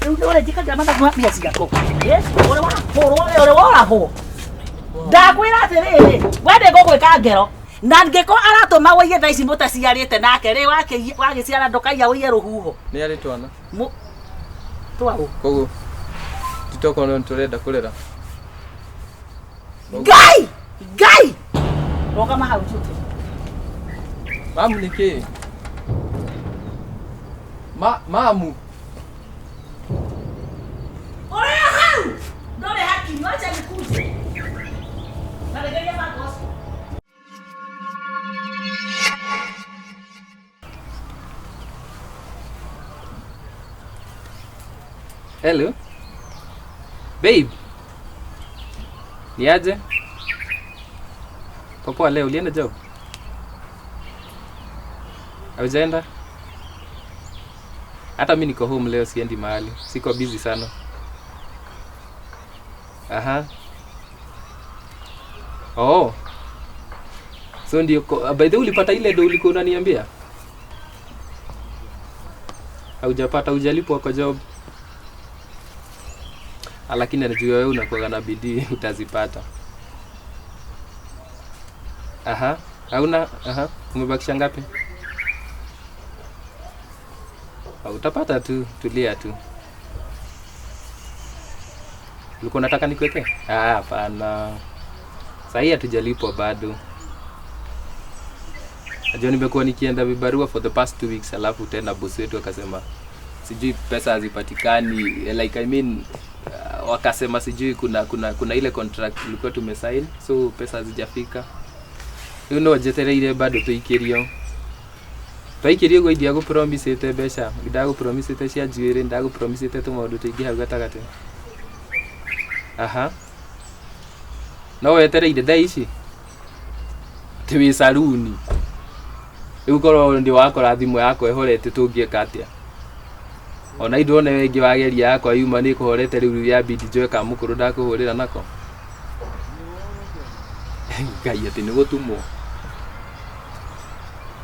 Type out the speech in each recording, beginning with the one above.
Ule jika mama kwa pia sigako. Yes, ore wala ho. Ndakwira atiriri, wende gugwika ngero. Na ngeko aratuma woiye thaa ici mutaciarite nake ri wagiciara ndukaiya woiye ruhuho. Ni ari twana. Twago. Kogo. Titoko no turenda kurera. Gai! Roga mahau tute. Mamu niki. Mamu. Ore hau. Ndore haki mwacha nikuje. Na regeria makosa. Hello. Babe. Niaje? Popoa leo ulienda job? Haujaenda? Hata mimi niko home leo siendi mahali. Siko busy sana. Aha. Oh. So ndio by the way ulipata ile do ulikuwa unaniambia? Haujapata, hujalipwa kwa job. Lakini najua wewe unakuwa na bidii utazipata. Aha. Hauna? Aha. Umebakisha ngapi? Utapata tu, tulia tu. Ulikuwa unataka nikuweke? Hapana. Sasa hatujalipwa bado. Najua nimekuwa nikienda vibarua for the past 2 weeks, alafu tena boss wetu akasema sijui pesa hazipatikani, like I mean wakasema sijui kuna ile contract ilikuwa tumesign, so pesa hazijafika. You know jetereire bado tuikirio. Tuikirio go idia go promise ite mbeca. Ngidago promise ite cia njuire, ndago promise ite tumaundu tuingi hau gatagate. Aha. No wetereire thaa ici. Tiwi saluni. Riu korwo ndi wakora thimu yako ehorete tungieka atia. Ona indo one wengi wageria yakwa yuma ni kuhorete riu ya bidi njoe ka mukuru ndakuhurira nako. Ngai ati ni gutumwo.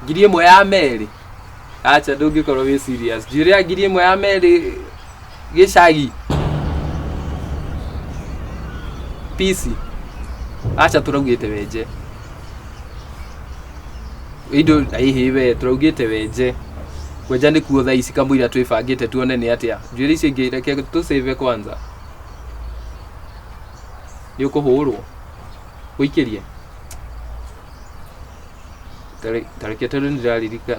Ngiri imwe ya meri. Acha ndungikorwo wi serious. Njire ngiri imwe ya meri gicagi. PC. Acha turaugite wenje. Indo aihiwe turaugite wenje. Kweja ni kuo thaa ici kamwira twibangite tuone ni atia. Njire ici ngireke tu save kwanza. Ni ukuhurwo. Uikirie. Tareke tondũ nĩndĩraririka.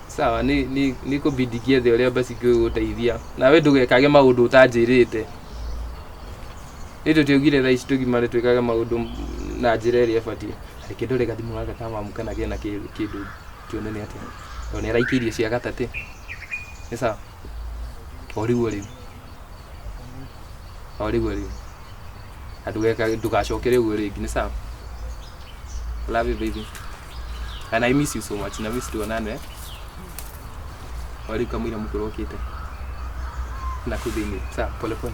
Sawa ni kubidigie the uria basi ngũteithia. Na we ndũgekage maũndũ ũtanjĩrĩte. Nĩtũ tũgire thaa ici tũgimare twĩkage maũndũ na njĩra ĩrĩa ĩbatie. Reke ndore gathimu gaka kama mukana gena kĩndũ tuone nĩ atĩa. Ona nĩaraikirie cia gatatĩ. Nĩ sawa. Origwo rĩu. Ndũgacokere ũguo rĩngĩ, nĩ sawa. Love you baby. And I miss you so much. Na miss tuonane. Wali kamwira mukuru okite. Na kudini. Sawa, pole pole.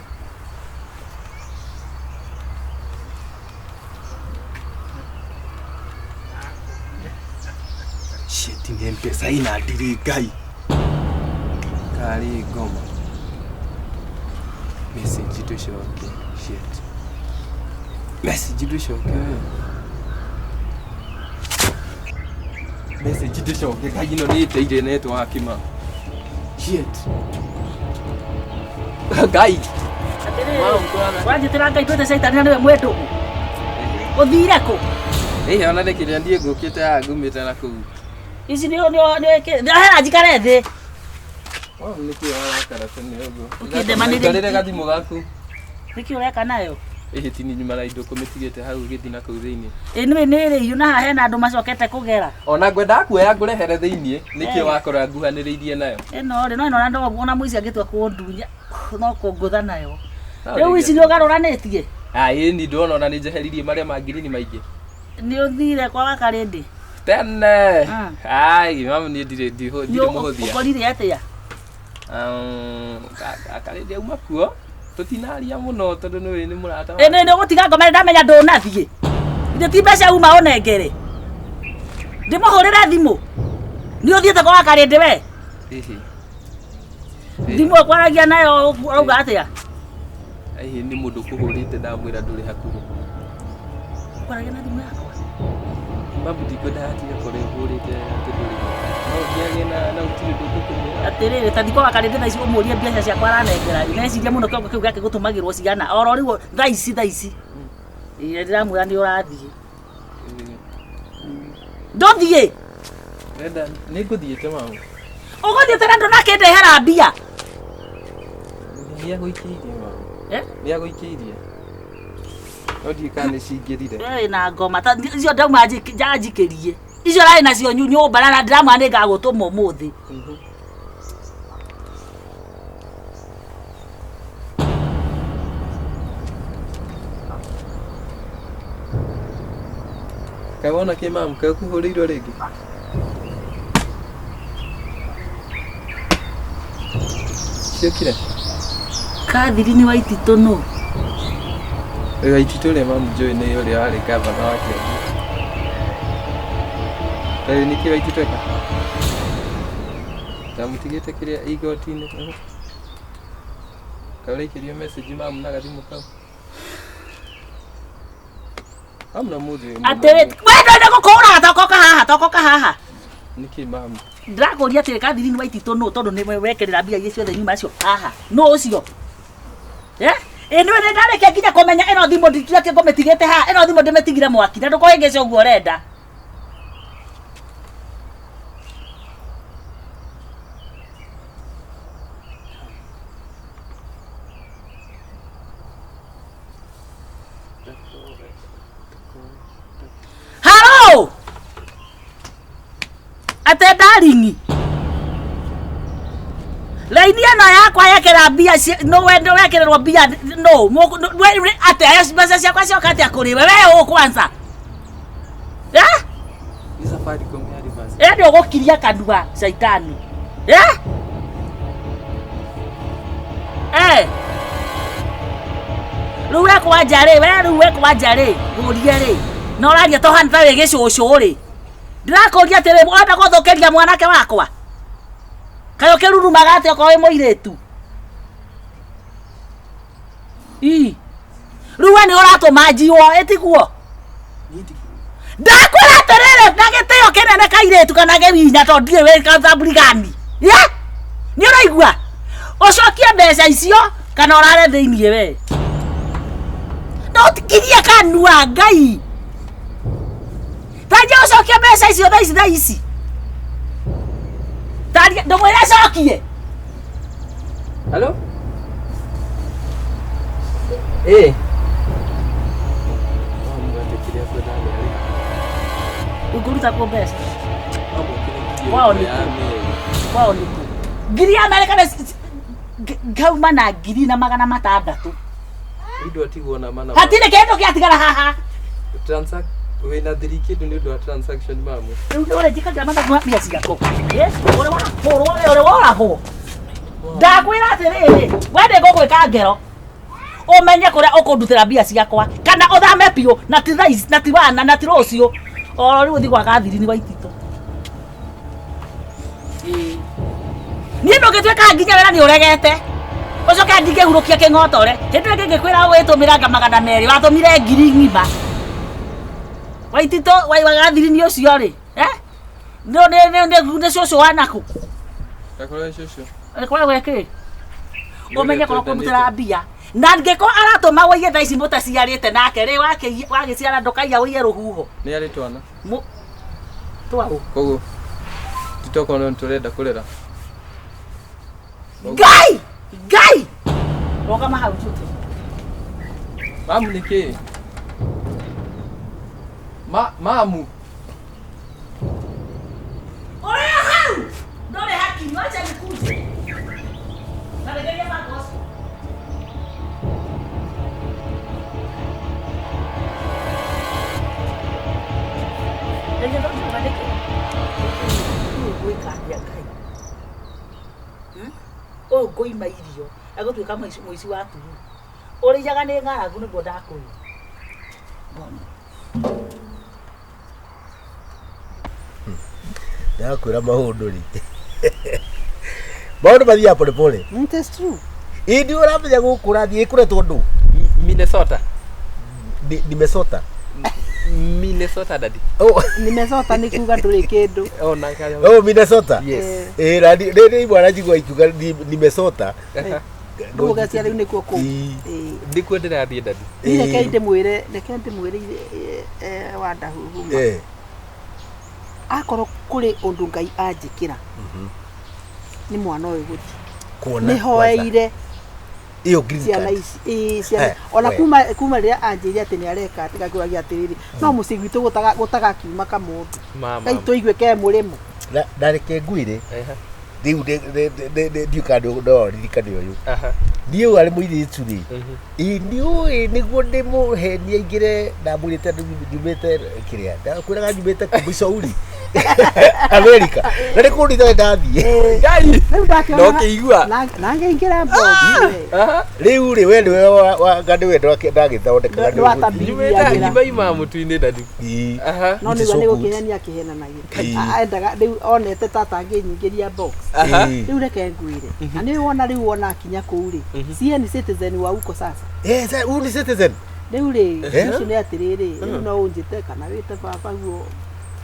Shit, ni mpesa ina diri gai. Kari goma. Message to show. Shit. Message to show. Message to show. Gai no ni teire network ma. Shit. Gai. Waje tiranga itwete saitani na mwetu. Uthire ku. Ona ndekire ndie ngukite ngumite na ku. Ici nio hera njikare thi. Niki warakara tene uguo. Ukindemanire gathimu gaku. Niki ureka nayo? Tini nyuma na indo kumitigite hau githina kuu thiini. Nĩ yu na hena andu macokete kugera. Ona ngwenda kuoya ngurehere thiini niki wakora nguhaniriirie nayo. No ina ndo ona muici agitwa kundunya no kungutha nayo. Riu ici nio garuranitie. Ni ndona ona ni njeheririe maria mangirini maingi. Ni uthire kwa wakarindi. Tene. Mamu ni ndire muhuthia. Ukorire atia? Akarindi auma kuo. Tutinaria muno tondu ni murata. Ni gutiga ngomere ndamenya ndunathie. Inde ti mbeca uma onengere. Ndimuhurira thimu. Ni uthiete kwa wakarindi we. Ndimo kwaragia nayo auga atia. Ai ni mundu kuhurite ndamwira nduri hakuhi. Kwaragia na thimu yakwa. Mamu ndikwenda hatia kore hurite atinduri. No ngiage na utiri ndukumira. Atiriri tathiko akarinde tha ici umuria mbeca ciakwa aranengera. Ineciria muno kiongo kiu gake gutumagirwo ciana. Oro riu tha ici. Ire ndiramwira ni urathie. Ndothie. Nenda ninguthiite mamu. Ugothiite na ndonake ndehera mbia. Ni aguikirie mamu. Ni aguikirie. Odi kane cingirire. Na ngoma ta icio ndauma njajikirie. Icio rai nacio nyumba na ndiramu ni ngagutuma umuthi. Kaona ke mamu kakuhuriirwo ringi. Ciokire. Kathiri-ini wa Itito no. Wa Itito le mamu Joy ni uri ari gavana wa Kiambu. Niki wa Itito ka. Tamutigite kiria igoti-ini. Kaurikirio message mamu na gathimu kau. Amna mudhi. Atere, wewe ndio gukura tokoka haha. Niki mamu. Ndakuria atire kathiri-ini wa Itito no tondu ni wekerera mbia icio ciothe nyuma acio haha. No ucio. Eno ne ndareke nginya kumenya eno thimo ndikirake ngometigite haha. Eno thimo ndimetigire mwaki. Na ndukohengece uguo renda. Haro! Ate darling. Laini eno yakwa yekera mbia no wendo wekererwo mbia no ate mbeca ciakwa cioka atia kuri wewe kwanza. Ni safari komia reverse. Ndio gukiria kanua shaitani. Ruwe kwa jare gurie ri. No raria to hanta we gicucu ri. Ndirakuria atire onda guthukeria mwanake wakwa. Kayo kirurumaga ate ko we muiretu. Ruwe ni uratuma njiwo etiguo. Ndakwira atiriri ndagitio kinene kairetu kana gewinya to ndire we kanzaburigani. Ni uraigua? Ucokie mbeca icio kana urare thiini we. No tikiria kanua ngai. Taje ucokie mbeca icio tha ici. Taje ndumwira cokie. Hello? Ukuruta kwa mbeca. Wao ni ngiri Amerika ngauma na ngiri na magana matandatũ. Ndio atigwo na mana. Hatire kindu kiatigara haha. Transact we na thirikĩndũ nĩ ũndũ wa transaction mamu. Rĩu ore jika kama ndagwa mbia cigako. Ore wora ho. Ndakwira atiriri, wende ngũgwĩka ngero. Umenye kuria ukundutira mbia ciakwa kana uthame piu na ti thaici na ti wana na ti rucio. Oro riu thi gwa gathiri-ini wa Itito. Ni ndũgĩtuĩka nginya wĩra nĩ ũregete. Ucoke ndingĩhurukia kĩng'otore. Hĩndĩ ĩngĩ ngĩkwĩra wĩtũmĩra magana merĩ watũmire ngiri ng'ima. Wa Itito wa gathiri-ini ũcio rĩ. Nĩ cucu wanaku. Ndakora cucu. Ndakora gwĩkĩ. Umenye korwo kũrutĩra mbia. Na ngĩko aratũma wĩige tha ici mũtaciarĩte nake rĩ wagĩciara ndũkaiya wĩige rũhuho. Nĩ arĩ twana. Twaũ. Koguo titoko no tũrenda kũrera. Ngai! Roga mahau tutu. Mamu nĩkĩ? Mamu. Ore hau! Ndore hakimu acha nikuje. Na regeria makosa. Ndio ndio badeke. Kuika kai. O ngoima irio agutuika muici wa turu urijaga ni ng'aragu niguo ndakuyu ndakwira mahundu ri Maundu mathia pole pole. That's true. Ndio uramenya gukura thie ikuretwo ndu. Minnesota. Minnesota. Minnesota daddy. Oh, Minnesota ni kuga nduri kindu. Na kaya. Oh, Minnesota. Yes. Ndi bwana jigwa ikuga Minnesota. Nduga cia riu ni kuo ku. Ndikuo ndirathie daddy. Reke ndimwire wanda huhuma. Akorwo kuri undu Ngai anjikira. Ni mwana uyu guti. Kuona. Ni hoeire. Iyo green card. Ciana ona kuma ria anjiria ati ni areka atigakuragia atiriri no muci gwitu gutaga kiuma kamundu Mama. Ngai tuigue ke murimo Ndareke ngwire. Riu ndiukando ndo ririkane uyu. Ndiu ari muiritu ri. Ndiu niguo ndimuhenia ingire ndamurite ndumite kiria. Ndakwiraga ndumite kubicauri. America. Nari kundita ndathie. Ngai. No kiigua. Na ngingira box. Riu ri we ndiwe wa ngandi we ndagithondeka Nyuma ima mutu-ini daddy. No ni wani gukinyania kihena nagi. Endaga riu onete tata nginyigiria box. Riu reke ngwire. Na ni wona riu wona kinya kuu ri. Sie ni citizen wa uko sasa. Sasa u ni citizen. Riu ri ucio ni atiriri. Riu no unjite kana wite baba guo.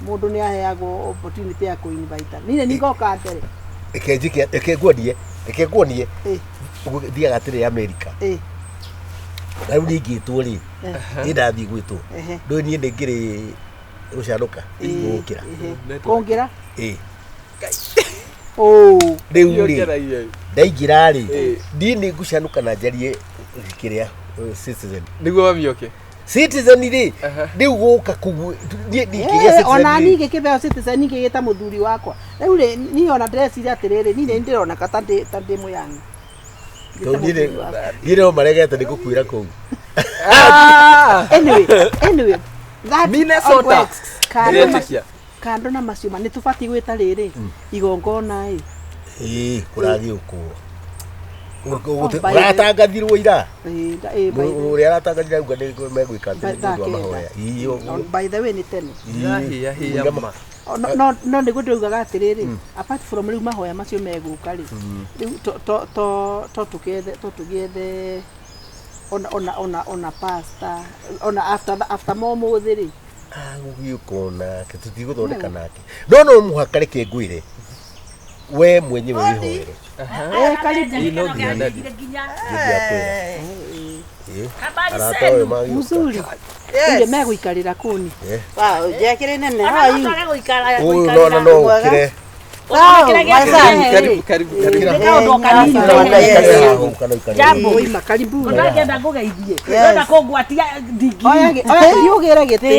Mundu ni aheagwo opportunity ya kuinvite. Nile ningoka mbere. Eke nguonie. Thiaga atiri America. Riu ningitwo ri. Ndathie gwitwo. Ndu nie ndingiri ucanuka gukira. Kongira? Riu ri. Ndaingira ri. Ndi ni ngucanuka na njarie kiria citizen. Niguo wamioke. Citizen ri. Riu guka kugu ni citizen. Ona ni ngikibeo citizen ni ngigita muthuri wakwa. Riu ri ni ona dress iri atiriri ni ndirona katande muyangi. Ndire maregete ni gukwira kuu. Anyway, that Minnesota. Kando na maciuma ni tubati gwita riri igongona kuragi uko. Uratangathirwo ira. Uri aratangathira uga ni megwika ndu amahoya. By the way ni tene. Yama. No ni gutugaga atiriri apart from riu mahoya macio meguka ri riu to tugethe ona pasta ona after momo thiri gugikona tutiguthondeka nake no muhaka reke ngwire we mwenyewe wihoere karibu mzuri ile meguikarira kuni jekire nene no kire Karibu. Jambo ima karibu. Unagenda kugeithie. Nenda kugwatia ndigi. Oya yugire gite.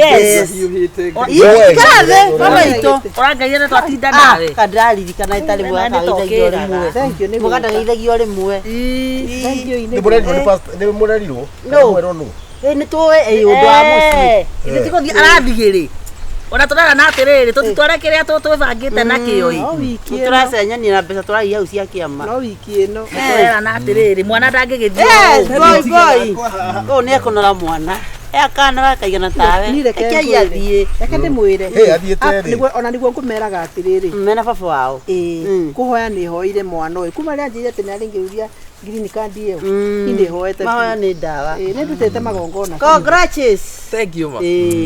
Ikathe mama ito. Urangeire twatinda nawe. Kadrali kana itali mwaka ithagio rimwe. Thank you. Muganda ithagio rimwe. Thank you. Ni murerirwo. No. Ni tuwe undu wa muci. Ine tikothi arathigiri. Ona turara na atiriri tutitware kiria twibangite na kiyo turacenya ni na mbeca turaia au cia kiama no wiki ino turara na atiriri mwana ndangigithio boy ko ne konora mwana akana wakaigana tawe ekia athie reke ndimwire ona niguo ngumeraga atiriri mena baba wao kuhoya ni hoire mwana uyu kuma ria njire tene aringiruria green card iyo inde hoete mahoya ni dawa ni ndutete magongona congrats thank you ma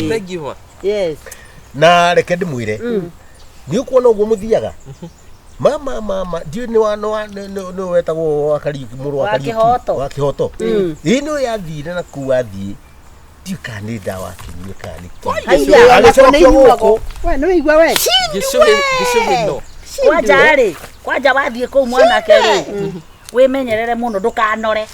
thank you ma yes na reke ndimwire ni ukuona uguo muthiaga mama ndiu ni wetagwo wakari muru wa kihoto ino yathire na kuathie ndiu kani dawa kinyie kani agicokio guko we no igwa we gishuhi no kwanja wathie ku mwanake ri wimenyerere muno ndukanore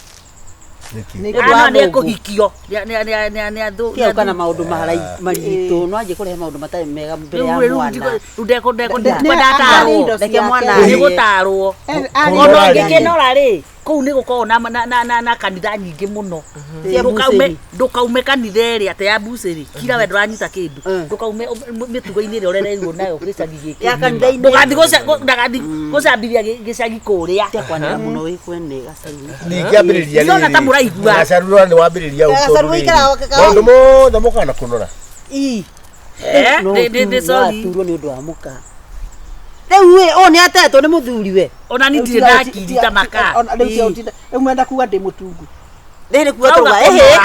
ni kuhikio ni athu kia kana maundu marai maritu no aje kurehe maundu matari mega mbere ya mwana ndeko reke mwana ni gutarwo ono ngikinora ri kuu ni gukorwo na kanitha nyingi muno ndukaume kanitha ri ate ya buceri kira we nduranyita kindu ndukaume mitugo-ini ri urereirwo nayo gicagi giki ya kanitha-ini ndagathi gucambiria gicagi kuria kwanira muno wikwene gacaru ni kiambiriria ndona ta muraigua gacaru ni wambiriria maundu mothe mukana kunora ni sorry turwo ni undu wa muka Rĩu we ni atetwo nĩ mũthuri we. Ona ni ndire na kiri ta maka. Ona rĩu utinda. Mwenda kuga ndĩ mũtungu. Nĩ kuga tuga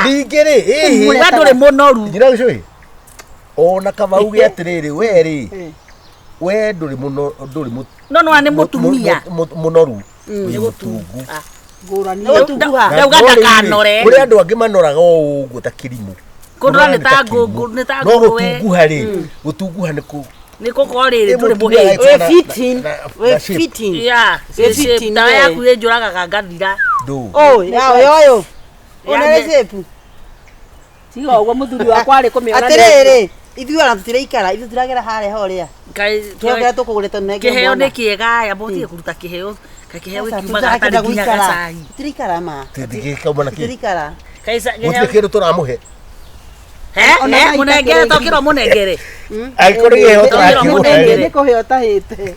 Ningĩ rĩ, we ndũrĩ mũnoru. njĩra gĩcũĩ. Ona Kamau gĩ atĩrĩrĩ, we rĩ, we ndũrĩ No nĩ mũtumia. mũnoru. Nĩ mũtungu. Ngũrani. Ndauga ndakanore. Kũrĩ andũ angĩ manoraga o ũguo ta kĩrimũ. Kũndora nĩ ta ngũngũ, nĩ ta No ngũngũ we. gũtunguha rĩ, gũtunguha nĩ kũ. Nĩ kũkoo rĩrĩ ndũrĩ mũhĩ. we fitting. Ya, fitting ndawa yaku ĩnjũragaga ngathira. Yoyo. Ona recepu. Tiga ũguo mũthuri wakwa arĩ kũmĩona. Atĩrĩrĩ, ithuĩ ona tũtiraikara, ithuĩ tũragera harĩa horia. Kĩheo tũkũgũrĩte nĩ Kĩheo nĩ kĩega, ya botie kũruta kĩheo. Kĩheo kiumaga hatarĩ nginya gacai. Tũtiraikara ma. Tũtingĩkauma na kĩndũ. Tũtiraikara. Gũtirĩ kĩndũ tũramũhe. Mũnengere tokĩrwo mũnengere. Angĩkorwo kĩheo tũrakĩmũhe. Nĩ kũheo tahĩte.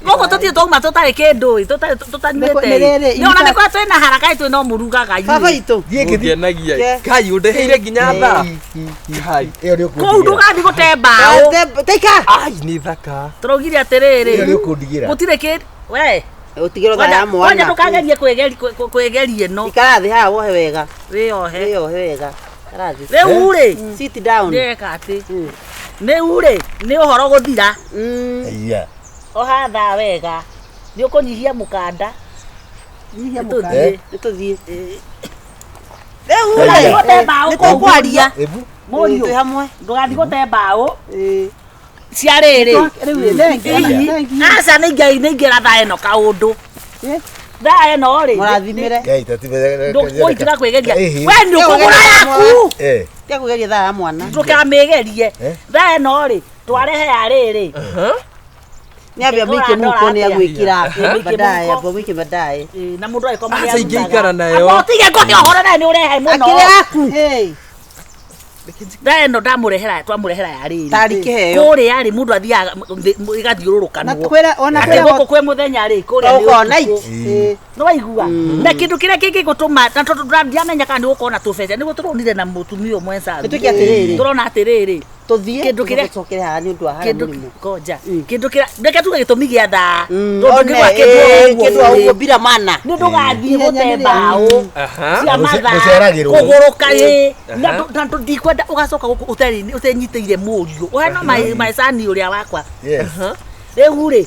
Gũkũ tũtirĩ twauma tũtarĩ kĩndũ, tũtanyuĩte. Nĩ ona nĩkwa twĩna haraka itũ no mũrugaga inyuĩ. Baba itũ. Ngĩenagia. Kai ũndeheire nginya thaa. Kai. Kũu ndũgathiĩ gũte mbaũ. Teika. Ai nĩ thaka. Tũraugire atĩrĩrĩ. Nĩ ũkũndigĩra. Gũtirĩ kĩndũ. We. Ũtigĩrwo tha ya mwana. Wanya ndũkagerie kwĩgeria ĩno. Ikara thĩ haha wohe wega. Wĩyohe. Wĩyohe wega. Rĩu rĩ. Sit down. Ndeka atĩ. Rĩu rĩ, nĩ ũhoro gũthira. Iya. Oha thaa wega. Nĩ ũkũnyihia mũkanda. Nyihia mũkanda. Nĩtũthiĩ. Rĩu rĩ, gũte mbaũ nĩtũkwaria. Mũriũ. Twĩ hamwe. Ndũgathiĩ gũte mbaũ. Cia rĩrĩ. Aca nĩ ingĩra thaa ĩno kaũndũ. Thaa ĩno rĩ. Mũrathimĩre. Ndũkũingĩra kwĩgeria. We nĩ ũkũgũra yaku. Tia kwĩgeria thaa ya mwana. Ndũkamĩgerie. Thaa ĩno rĩ, twarehe ya rĩrĩ. Nĩambia mĩike mũhuko nĩ agwĩkĩra baadaye, abo mĩike baadaye. Na mũndũ agĩkoma nĩ ingĩikara nayo. Apotige kũhe ũhoro nayo nĩ ũrehe mũno. Akĩrĩ yaku. Thaa ĩno twamũrehera ya rĩrĩ. Tarĩ kĩheo. Kũrĩa rĩ mũndũ athiaga igathiũrũrũkanwo. Ona gũkũ kwĩ mũthenya rĩ kũrĩa nĩ night. No waigua. Na kĩndũ kĩrĩa kĩngĩgũtũma na tũramenya kana nĩ gũkorwo na tũbeca nĩguo tũronire na mũtumia ũmwe sathi. Nĩtũkĩ atĩrĩrĩ. Tũrona atĩrĩrĩ. Tũthiĩ kĩndũ kĩrĩa tũcokere haha nĩ ũndũ wa harĩa mũrimo. Koja. Kĩndũ kĩrĩa ndeke tuge gĩtũmi gĩa thaa. Kĩndũ ũguo bila mana. Nĩ ndũgathiĩ gũte mbaũ. Cia mathaa. Kũgũrũka ĩ. Na ndikwenda ũgacoka gũkũ ũtenyitĩire mũriũ. Ũhana maicani ũrĩa wakwa. Rĩu rĩ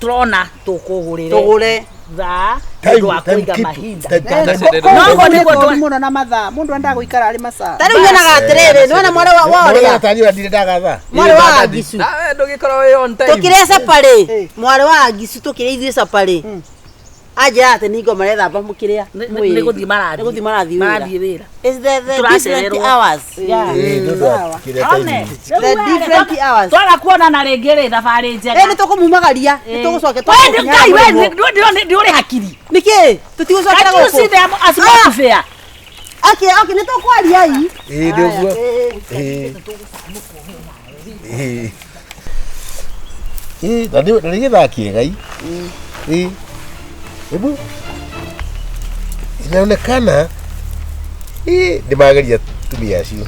tũrona tũkũgũrĩre thaa nĩũndũ wa kũiga mahinda. Noguo nĩguo mũno na mathaa. Mũndũ endaga gũikara arĩ masaa. Ta rĩu nyonaga atĩrĩrĩ, nĩwona mwarĩ wa ũrĩa. Mwarĩ wa Agisu. Nawe ndũgĩkorwo wĩ on time. Tũkĩrĩa caparĩ. Mwarĩ wa Agisu tũkĩrĩa ithuĩ caparĩ. Anjĩra atĩ nĩ ngo marethamba mũkĩrĩa. Nĩ gũthiĩ marathiĩ wĩra. Is the different hours? Yeah. The different hours. Twaga kuonana rĩngĩ rĩ thabarĩ njega. Nĩ tũkũmumagaria. Nĩ tũgũcoke nĩ ũrĩ hakiri. Nĩkĩ? Tũtigũcokera gũkũ. Okay, nĩ tũkwaria ii. Nĩguo. Na nĩ gĩthaa kĩega ii. Ebu inaonekana nĩ mageria tumia acio.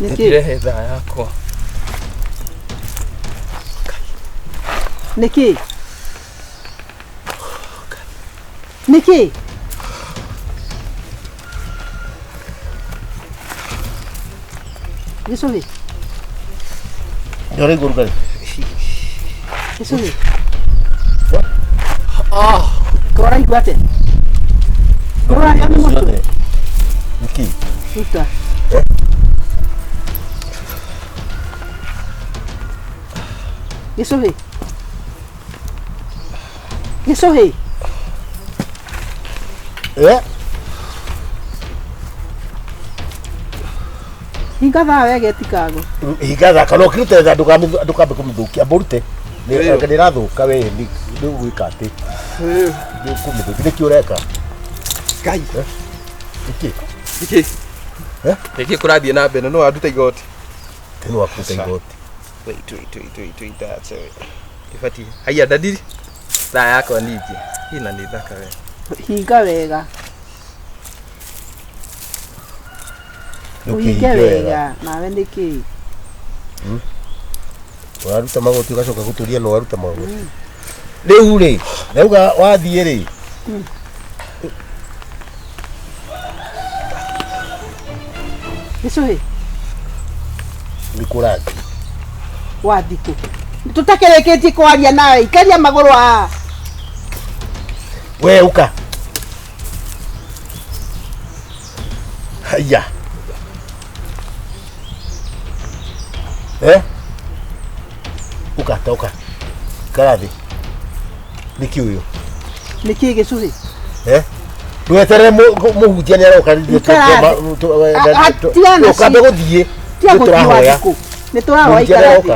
Nĩkĩrehe thaa yakwa. Nĩkĩ? Gĩcũhĩ. Njore igũrũ kare. Gĩcũhĩ. Tũraigua atĩa? Tũraigua nĩ mũtwe. Nĩkĩ? Thutha. Gĩcũhĩ. Hinga thaa wega etikago. Hinga thaa kana ũkĩrute thaa ndũkambe kũmĩthũkia mbũrute. Nĩ rathũka we nĩ gwĩka atĩ. Nĩ kũmĩthũkia nĩkĩ ũreka? Ngai. Nĩkĩ kũrathiĩ na mbere no anduta igoti. Nĩ wakuta igoti. Wait, that's it. Ifati. Haya dadiri. Thaa yakwa ningĩ. Ina nĩ thaka we. Hinga wega. Uhinge wega nawe nĩkĩ? waruta magoti ugacoka guturia no waruta magoti riu ri rauga wathie ri Gicui nikurati wathiku tutakereketie kwaria nawe ikaria maguru a we uka haya uka toka karathi niki uyu niki gicui Nwetere muhutia ni aroka ukambe guthie turahoya ni turahoya ikarathi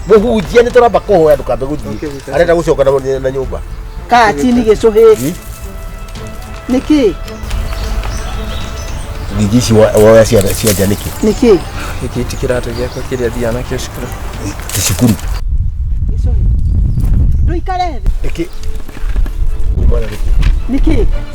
muhutia ni turamba kuhoya ndukambe guthie arenda gucoka na nyumba kaa chini gicui niki Nigisi wa cia janiki niki Giki kirato giakwa kiria thia nakio cukuru. Cukuru gicui nduikare niki niki